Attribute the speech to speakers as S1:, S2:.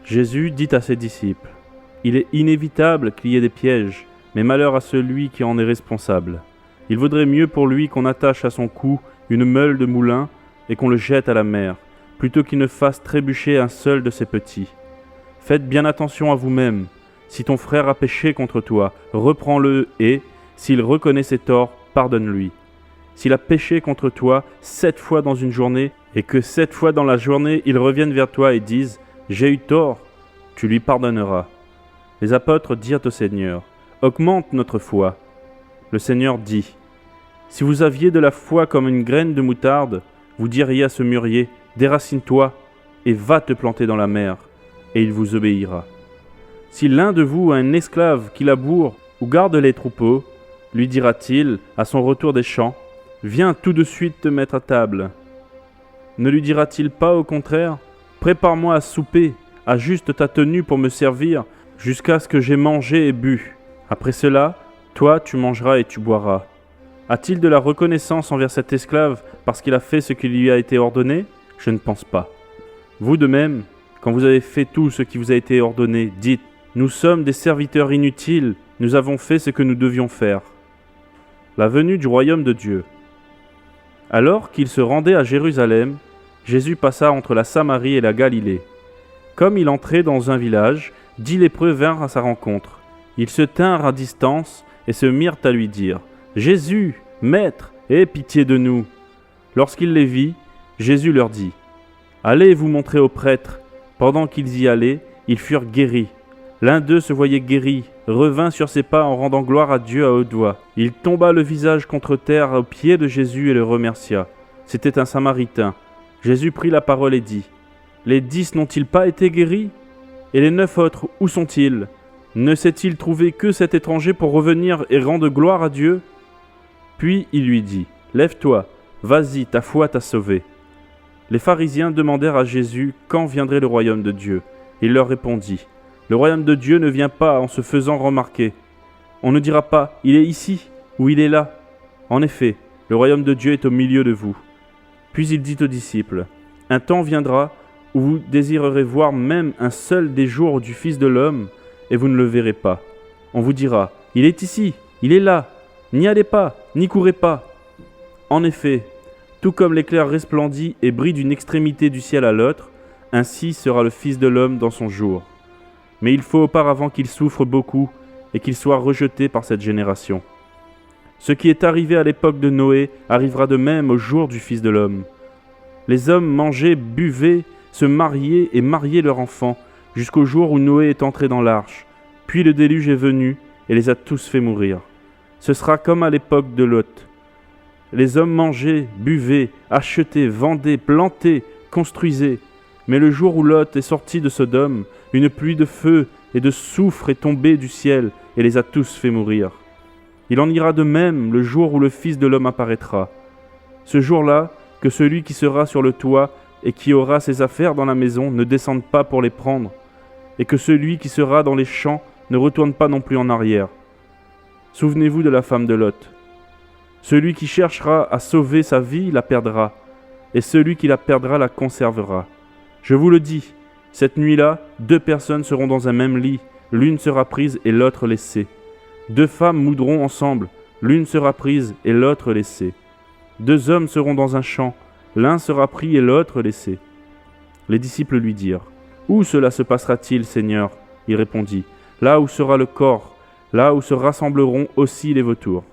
S1: Jésus dit à ses disciples : « Il est inévitable qu'il y ait des pièges, mais malheur à celui qui en est responsable. Il vaudrait mieux pour lui qu'on attache à son cou une meule de moulin et qu'on le jette à la mer, plutôt qu'il ne fasse trébucher un seul de ses petits. Faites bien attention à vous-même. Si ton frère a péché contre toi, reprends-le et, s'il reconnaît ses torts, pardonne-lui. S'il a péché contre toi 7 fois dans une journée, et que 7 fois dans la journée il revienne vers toi et dise « J'ai eu tort », tu lui pardonneras. Les apôtres dirent au Seigneur : « Augmente notre foi. » Le Seigneur dit : « Si vous aviez de la foi comme une graine de moutarde, vous diriez à ce mûrier : Déracine-toi et va te planter dans la mer, et il vous obéira. Si l'un de vous a un esclave qui laboure ou garde les troupeaux, lui dira-t-il à son retour des champs : Viens tout de suite te mettre à table. Ne lui dira-t-il pas au contraire : Prépare-moi à souper, ajuste ta tenue pour me servir, jusqu'à ce que j'aie mangé et bu. Après cela, toi tu mangeras et tu boiras. A-t-il de la reconnaissance envers cet esclave parce qu'il a fait ce qui lui a été ordonné ? Je ne pense pas. Vous de même, quand vous avez fait tout ce qui vous a été ordonné, dites : Nous sommes des serviteurs inutiles, nous avons fait ce que nous devions faire. La venue du royaume de Dieu. Alors qu'il se rendait à Jérusalem, Jésus passa entre la Samarie et la Galilée. Comme il entrait dans un village, 10 lépreux vinrent à sa rencontre. Ils se tinrent à distance et se mirent à lui dire : Jésus, Maître, aie pitié de nous. Lorsqu'il les vit, Jésus leur dit : Allez vous montrer aux prêtres. Pendant qu'ils y allaient, ils furent guéris. L'un d'eux se voyait guéri, revint sur ses pas en rendant gloire à Dieu à haute voix. Il tomba le visage contre terre aux pieds de Jésus et le remercia. C'était un Samaritain. Jésus prit la parole et dit : Les 10 n'ont-ils pas été guéris ? Et les 9 autres, où sont-ils ? Ne s'est-il trouvé que cet étranger pour revenir et rendre gloire à Dieu ? Puis il lui dit : Lève-toi, vas-y, ta foi t'a sauvé. Les pharisiens demandèrent à Jésus quand viendrait le royaume de Dieu. Il leur répondit : Le royaume de Dieu ne vient pas en se faisant remarquer. On ne dira pas : Il est ici ou il est là. En effet, le royaume de Dieu est au milieu de vous. Puis il dit aux disciples : Un temps viendra où vous désirerez voir même un seul des jours du Fils de l'homme, et vous ne le verrez pas. On vous dira : Il est ici, il est là. N'y allez pas, n'y courez pas. En effet, tout comme l'éclair resplendit et brille d'une extrémité du ciel à l'autre, ainsi sera le Fils de l'homme dans son jour. Mais il faut auparavant qu'il souffre beaucoup et qu'il soit rejeté par cette génération. Ce qui est arrivé à l'époque de Noé arrivera de même au jour du Fils de l'homme. Les hommes mangeaient, buvaient, se mariaient et mariaient leurs enfants, jusqu'au jour où Noé est entré dans l'arche. Puis le déluge est venu et les a tous fait mourir. Ce sera comme à l'époque de Lot. Les hommes mangeaient, buvaient, achetaient, vendaient, plantaient, construisaient. Mais le jour où Lot est sorti de Sodome, une pluie de feu et de soufre est tombée du ciel et les a tous fait mourir. Il en ira de même le jour où le Fils de l'homme apparaîtra. Ce jour-là, que celui qui sera sur le toit et qui aura ses affaires dans la maison ne descende pas pour les prendre, et que celui qui sera dans les champs ne retourne pas non plus en arrière. Souvenez-vous de la femme de Lot. Celui qui cherchera à sauver sa vie la perdra, et celui qui la perdra la conservera. Je vous le dis, cette nuit-là, 2 personnes seront dans un même lit, l'une sera prise et l'autre laissée. 2 femmes moudront ensemble, l'une sera prise et l'autre laissée. 2 hommes seront dans un champ, l'un sera pris et l'autre laissé. Les disciples lui dirent : Où cela se passera-t-il, Seigneur ? Il répondit : Là où sera le corps, là où se rassembleront aussi les vautours.